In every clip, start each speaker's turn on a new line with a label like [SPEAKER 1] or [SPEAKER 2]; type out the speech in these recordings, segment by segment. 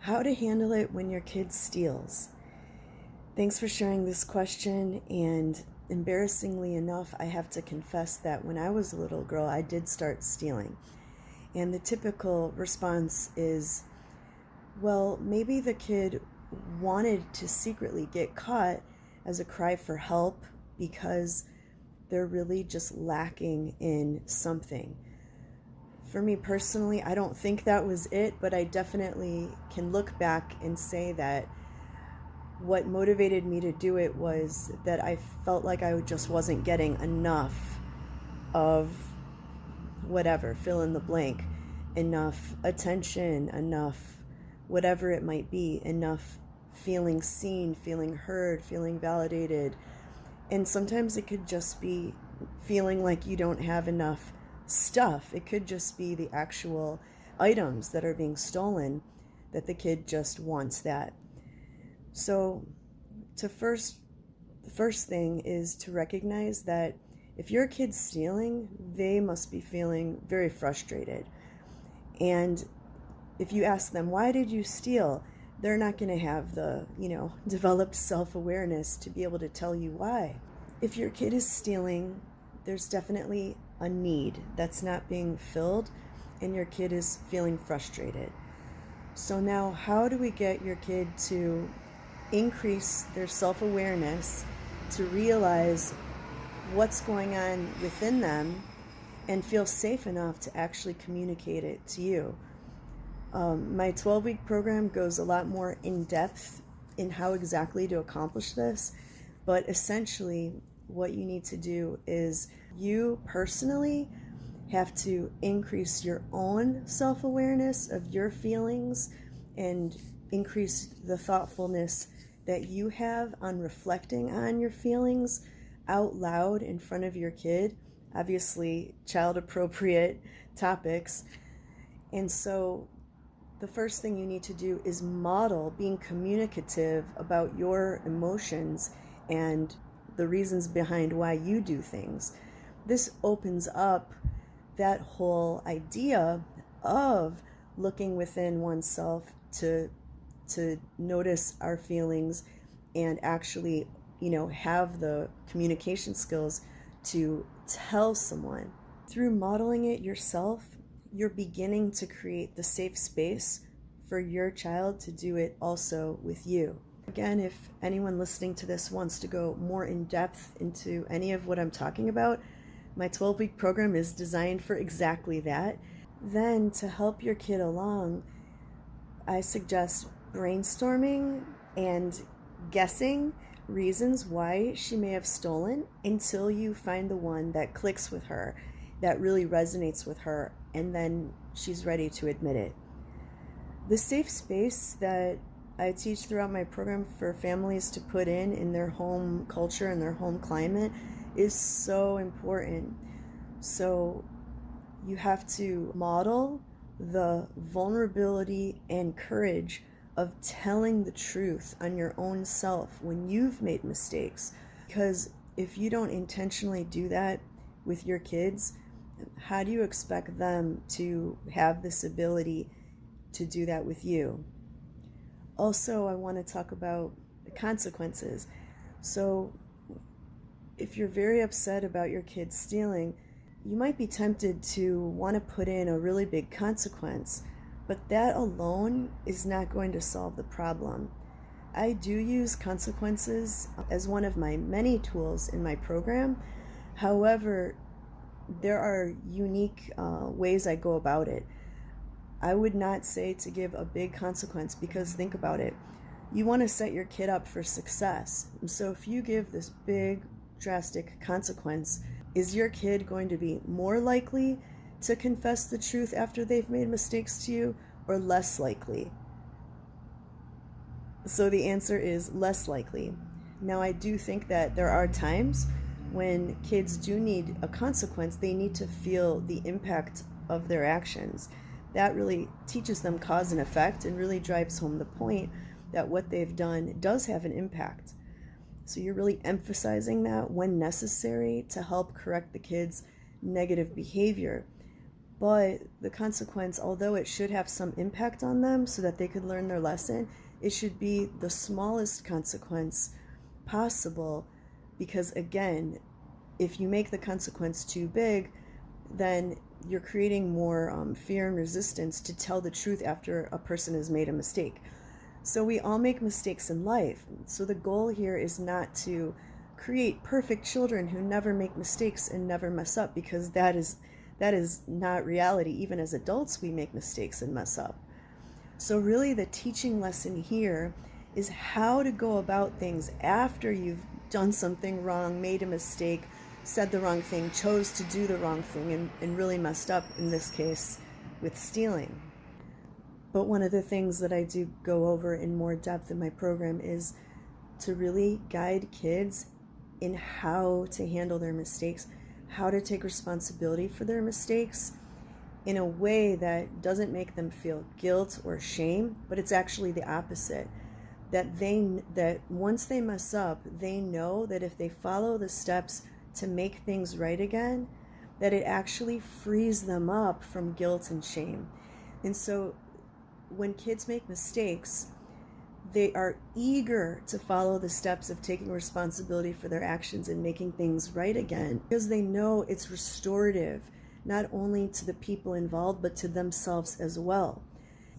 [SPEAKER 1] How to handle it when your kid steals. Thanks for sharing this question. And embarrassingly enough, I have to confess that when I was a little girl, I did start stealing. And the typical response is, well, maybe the kid wanted to secretly get caught as a cry for help because they're really just lacking in something. For me personally, I don't think that was it, but I definitely can look back and say that what motivated me to do it was that I felt like I just wasn't getting enough of whatever, fill in the blank, enough attention, enough whatever it might be, enough feeling seen, feeling heard, feeling validated. And sometimes it could just be feeling like you don't have enough stuff. It could just be the actual items that are being stolen, that the kid just wants that. So the first thing is to recognize that if your kid's stealing, they must be feeling very frustrated. And if you ask them, why did you steal? They're not going to have the, developed self-awareness to be able to tell you why. If your kid is stealing, there's definitely a need that's not being filled, and your kid is feeling frustrated. So now, how do we get your kid to increase their self-awareness, to realize what's going on within them and feel safe enough to actually communicate it to you? My 12-week program goes a lot more in depth in how exactly to accomplish this, but essentially what you need to do is you personally have to increase your own self-awareness of your feelings and increase the thoughtfulness that you have on reflecting on your feelings out loud in front of your kid, obviously child appropriate topics. And so the first thing you need to do is model being communicative about your emotions and the reasons behind why you do things. This opens up that whole idea of looking within oneself to notice our feelings and actually, have the communication skills to tell someone. Through modeling it yourself, you're beginning to create the safe space for your child to do it also with you. Again, if anyone listening to this wants to go more in depth into any of what I'm talking about, my 12-week program is designed for exactly that. Then, to help your kid along, I suggest brainstorming and guessing reasons why she may have stolen until you find the one that clicks with her, that really resonates with her, and then she's ready to admit it. The safe space that I teach throughout my program for families to put in their home culture and their home climate is so important. So you have to model the vulnerability and courage of telling the truth on your own self when you've made mistakes. Because if you don't intentionally do that with your kids, how do you expect them to have this ability to do that with you? Also, I want to talk about the consequences. So if you're very upset about your kids stealing, you might be tempted to want to put in a really big consequence, but that alone is not going to solve the problem. I do use consequences as one of my many tools in my program. However, there are unique ways I go about it. I would not say to give a big consequence, because think about it. You want to set your kid up for success. So if you give this big, drastic consequence, is your kid going to be more likely to confess the truth after they've made mistakes to you, or less likely? So the answer is less likely. Now, I do think that there are times when kids do need a consequence. They need to feel the impact of their actions. That really teaches them cause and effect and really drives home the point that what they've done does have an impact. So you're really emphasizing that when necessary to help correct the kids' negative behavior. But the consequence, although it should have some impact on them so that they could learn their lesson, it should be the smallest consequence possible, because again, if you make the consequence too big, then you're creating more fear and resistance to tell the truth after a person has made a mistake. So we all make mistakes in life. So the goal here is not to create perfect children who never make mistakes and never mess up, because that is not reality. Even as adults, we make mistakes and mess up. So really the teaching lesson here is how to go about things after you've done something wrong, made a mistake, said the wrong thing, chose to do the wrong thing, and really messed up, in this case, with stealing. But one of the things that I do go over in more depth in my program is to really guide kids in how to handle their mistakes, how to take responsibility for their mistakes in a way that doesn't make them feel guilt or shame, but it's actually the opposite. That once they mess up, they know that if they follow the steps to make things right again, that it actually frees them up from guilt and shame. And so when kids make mistakes, they are eager to follow the steps of taking responsibility for their actions and making things right again, because they know it's restorative, not only to the people involved, but to themselves as well.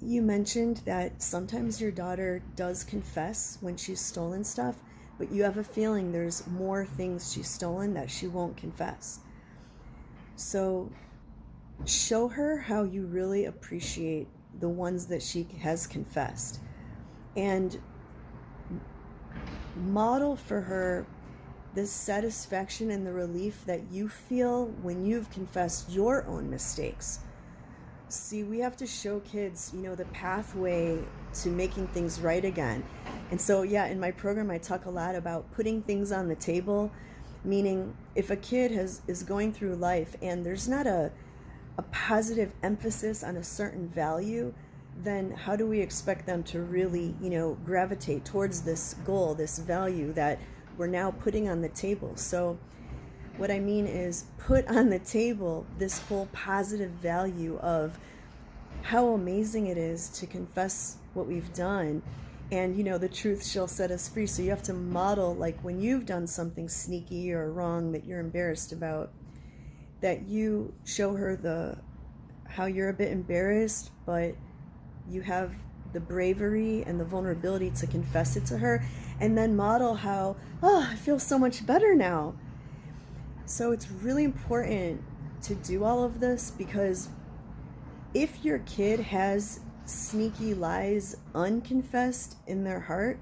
[SPEAKER 1] You mentioned that sometimes your daughter does confess when she's stolen stuff, but you have a feeling there's more things she's stolen that she won't confess. So show her how you really appreciate the ones that she has confessed, and model for her the satisfaction and the relief that you feel when you've confessed your own mistakes. See, we have to show kids, the pathway to making things right again. And so, in my program, I talk a lot about putting things on the table, meaning if a kid is going through life and there's not a positive emphasis on a certain value, then how do we expect them to really, gravitate towards this goal, this value that we're now putting on the table? So what I mean is, put on the table this whole positive value of how amazing it is to confess what we've done, and the truth shall set us free. So you have to model, like when you've done something sneaky or wrong that you're embarrassed about, that you show her how you're a bit embarrassed, but you have the bravery and the vulnerability to confess it to her, and then model how, I feel so much better now. So it's really important to do all of this, because if your kid has sneaky lies unconfessed in their heart,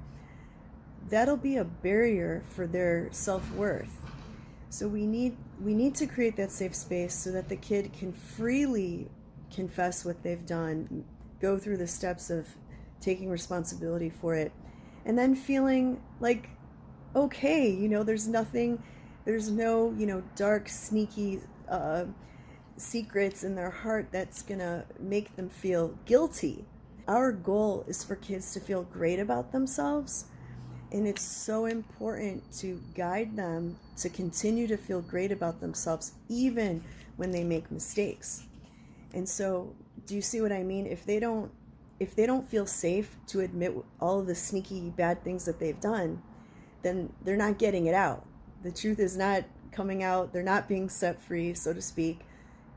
[SPEAKER 1] that'll be a barrier for their self-worth. So we need to create that safe space so that the kid can freely confess what they've done, go through the steps of taking responsibility for it, and then feeling like, okay, there's no, dark, sneaky secrets in their heart that's gonna make them feel guilty. Our goal is for kids to feel great about themselves, and it's so important to guide them to continue to feel great about themselves even when they make mistakes. And so, do you see what I mean? If they don't feel safe to admit all of the sneaky bad things that they've done, then they're not getting it out. The truth is not coming out. They're not being set free, so to speak.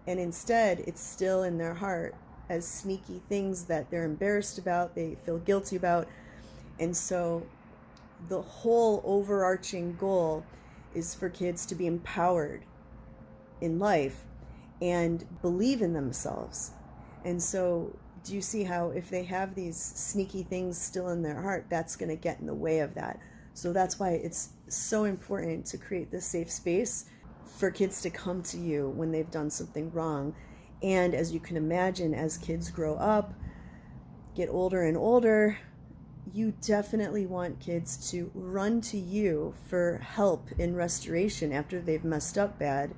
[SPEAKER 1] And instead, it's still in their heart as sneaky things that they're embarrassed about, they feel guilty about. And so the whole overarching goal is for kids to be empowered in life and believe in themselves. And so do you see how if they have these sneaky things still in their heart, that's going to get in the way of that? So that's why it's so important to create this safe space for kids to come to you when they've done something wrong. And as you can imagine, as kids grow up, get older and older, you definitely want kids to run to you for help in restoration after they've messed up bad,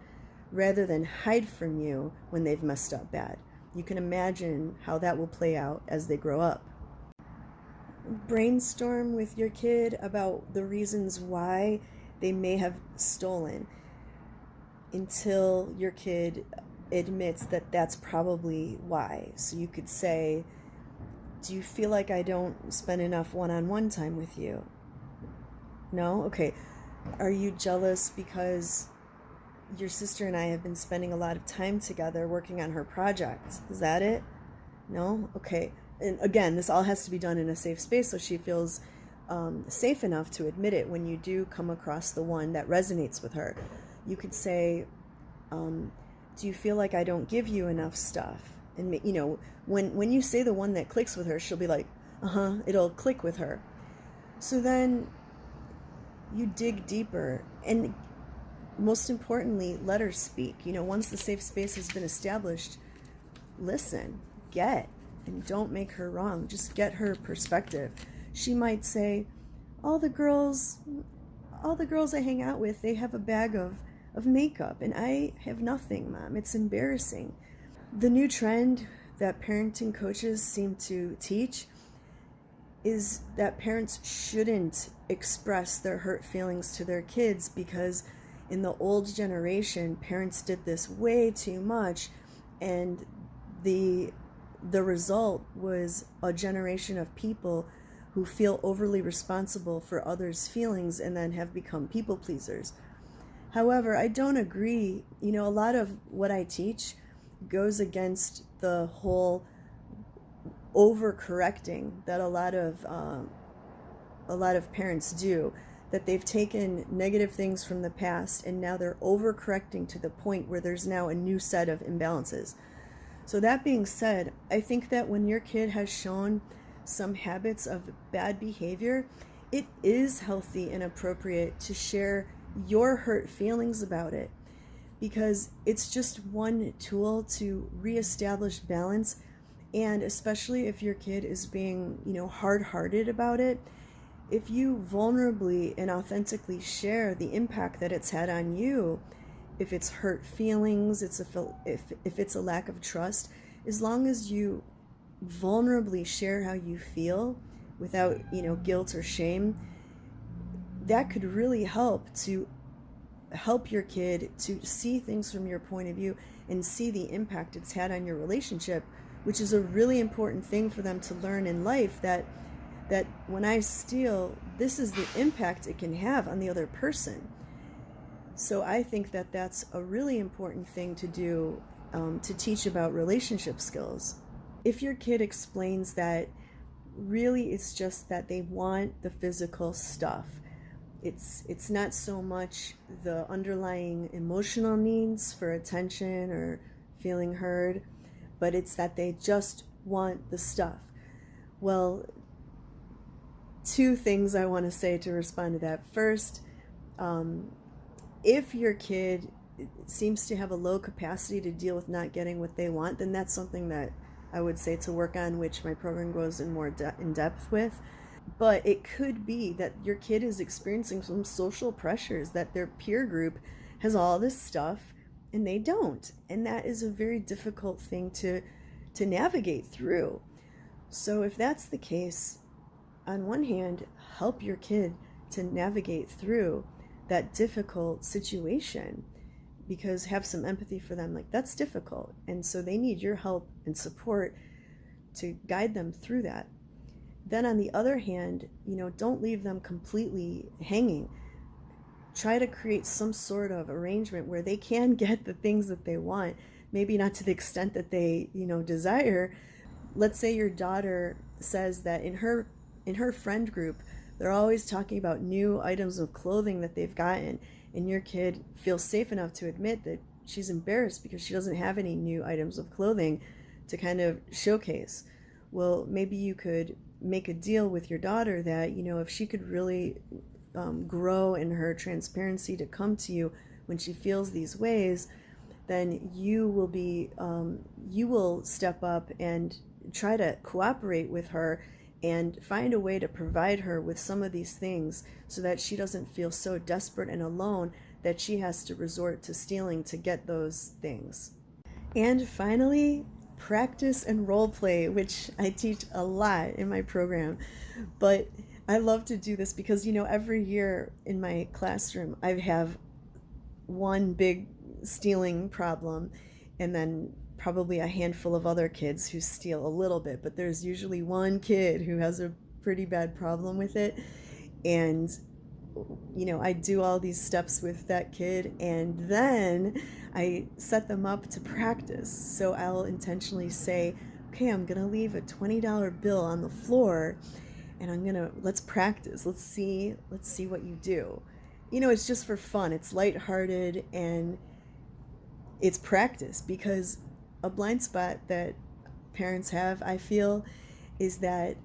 [SPEAKER 1] rather than hide from you when they've messed up bad. You can imagine how that will play out as they grow up. Brainstorm with your kid about the reasons why they may have stolen until your kid admits that that's probably why. So you could say, do you feel like I don't spend enough one-on-one time with you? No? Okay. Are you jealous because your sister and I have been spending a lot of time together working on her project? Is that it? No? Okay. And again, this all has to be done in a safe space so she feels safe enough to admit it when you do come across the one that resonates with her. You could say, do you feel like I don't give you enough stuff? And when you say the one that clicks with her, she'll be like, it'll click with her. So then you dig deeper, and most importantly, let her speak. Once the safe space has been established, listen, and don't make her wrong. Just get her perspective. She might say, all the girls I hang out with, they have a bag of makeup, and I have nothing, Mom. It's embarrassing. The new trend that parenting coaches seem to teach is that parents shouldn't express their hurt feelings to their kids, because in the old generation, parents did this way too much, and the result was a generation of people who feel overly responsible for others' feelings and then have become people pleasers. However, I don't agree. A lot of what I teach goes against the whole overcorrecting that a lot of parents do, that they've taken negative things from the past and now they're overcorrecting to the point where there's now a new set of imbalances. So that being said, I think that when your kid has shown some habits of bad behavior, it is healthy and appropriate to share your hurt feelings about it, because it's just one tool to reestablish balance. And especially if your kid is being, hard-hearted about it, if you vulnerably and authentically share the impact that it's had on you, if it's hurt feelings, if it's a lack of trust, as long as you vulnerably share how you feel without, guilt or shame, that could really help your kid to see things from your point of view and see the impact it's had on your relationship, which is a really important thing for them to learn in life, that when I steal, this is the impact it can have on the other person. So I think that that's a really important thing to do, to teach about relationship skills. If your kid explains that really it's just that they want the physical stuff, it's not so much the underlying emotional needs for attention or feeling heard, but it's that they just want the stuff. Well, two things I want to say to respond to that. First, if your kid seems to have a low capacity to deal with not getting what they want, then that's something that I would say to work on, which my program goes in more in depth with. But it could be that your kid is experiencing some social pressures, that their peer group has all this stuff and they don't. And that is a very difficult thing to navigate through. So if that's the case, on one hand, help your kid to navigate through that difficult situation, because have some empathy for them. Like, that's difficult, and so they need your help and support to guide them through that. Then on the other hand, don't leave them completely hanging. Try to create some sort of arrangement where they can get the things that they want, maybe not to the extent that they desire. Let's say your daughter says that in her friend group, they're always talking about new items of clothing that they've gotten, and your kid feels safe enough to admit that she's embarrassed because she doesn't have any new items of clothing to kind of showcase. Well, maybe you could make a deal with your daughter that, if she could really grow in her transparency to come to you when she feels these ways, then you will step up and try to cooperate with her and find a way to provide her with some of these things so that she doesn't feel so desperate and alone that she has to resort to stealing to get those things. And finally, practice and role play, which I teach a lot in my program. But I love to do this because, every year in my classroom, I have one big stealing problem. and then probably a handful of other kids who steal a little bit, but there's usually one kid who has a pretty bad problem with it. And I do all these steps with that kid, and then I set them up to practice. So I'll intentionally say, okay, I'm gonna leave a $20 bill on the floor, and let's practice. Let's see what you do. It's just for fun. It's lighthearted, and it's practice, because a blind spot that parents have, I feel, is that,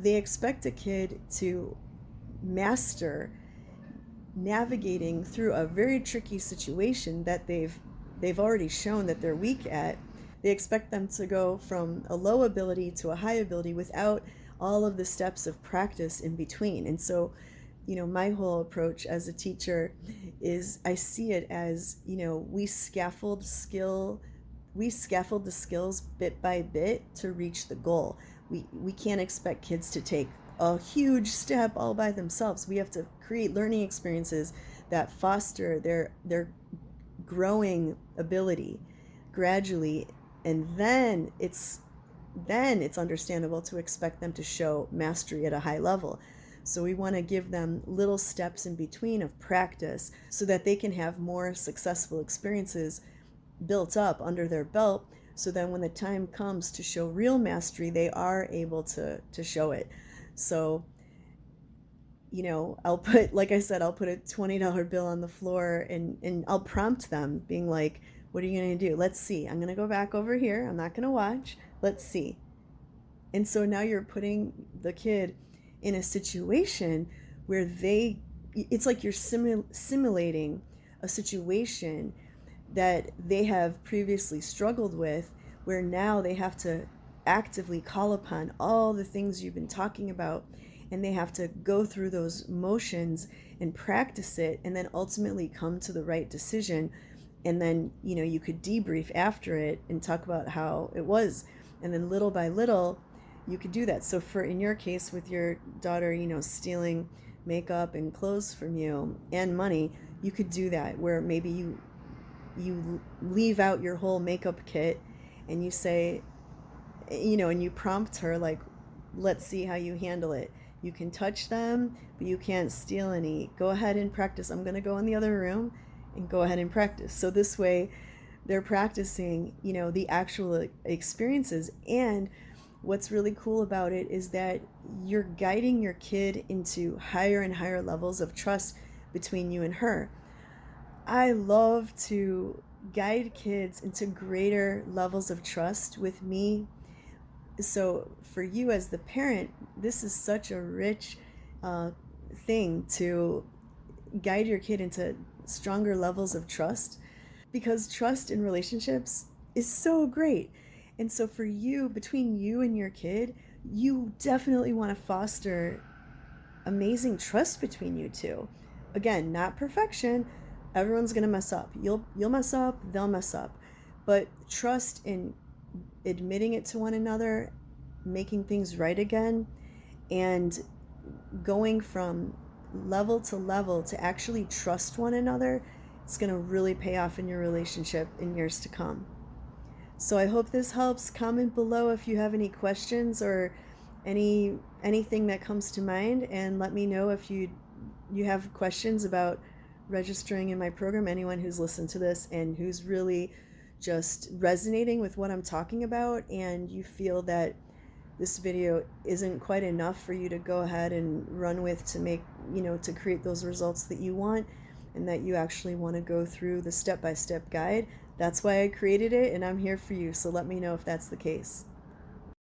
[SPEAKER 1] they expect a kid to master navigating through a very tricky situation that they've already shown that they're weak at. They expect them to go from a low ability to a high ability without all of the steps of practice in between. And so, my whole approach as a teacher is, I see it as, we scaffold the skills bit by bit to reach the goal. We can't expect kids to take a huge step all by themselves. We have to create learning experiences that foster their growing ability gradually, and then it's understandable to expect them to show mastery at a high level. So we want to give them little steps in between of practice so that they can have more successful experiences built up under their belt, so then when the time comes to show real mastery, they are able to show it. So, I'll put, like I said, I'll put a $20 bill on the floor, and I'll prompt them, being like, what are you going to do? Let's see. I'm going to go back over here. I'm not going to watch. Let's see. And so now you're putting the kid in a situation where it's like you're simulating a situation that they have previously struggled with, where now they have to actively call upon all the things you've been talking about, and they have to go through those motions and practice it, and then ultimately come to the right decision. And then, you could debrief after it and talk about how it was, and then little by little you could do that. So in your case with your daughter, stealing makeup and clothes from you and money, you could do that, where maybe you leave out your whole makeup kit, and you say, and you prompt her, like, let's see how you handle it. You can touch them, but you can't steal any. Go ahead and practice. I'm going to go in the other room and go ahead and practice. So this way they're practicing, the actual experiences. And what's really cool about it is that you're guiding your kid into higher and higher levels of trust between you and her. I love to guide kids into greater levels of trust with me. So for you as the parent, this is such a rich thing to guide your kid into stronger levels of trust, because trust in relationships is so great. And so for you, between you and your kid, you definitely want to foster amazing trust between you two. Again, not perfection. Everyone's going to mess up. You'll mess up, they'll mess up. But trust in admitting it to one another, making things right again, and going from level to level to actually trust one another, it's going to really pay off in your relationship in years to come. So I hope this helps. Comment below if you have any questions or anything that comes to mind, and let me know if you have questions about registering in my program. Anyone who's listened to this and who's really just resonating with what I'm talking about, and you feel that this video isn't quite enough for you to go ahead and run with to make, to create those results that you want, and that you actually want to go through the step-by-step guide, that's why I created it, and I'm here for you. So let me know if that's the case.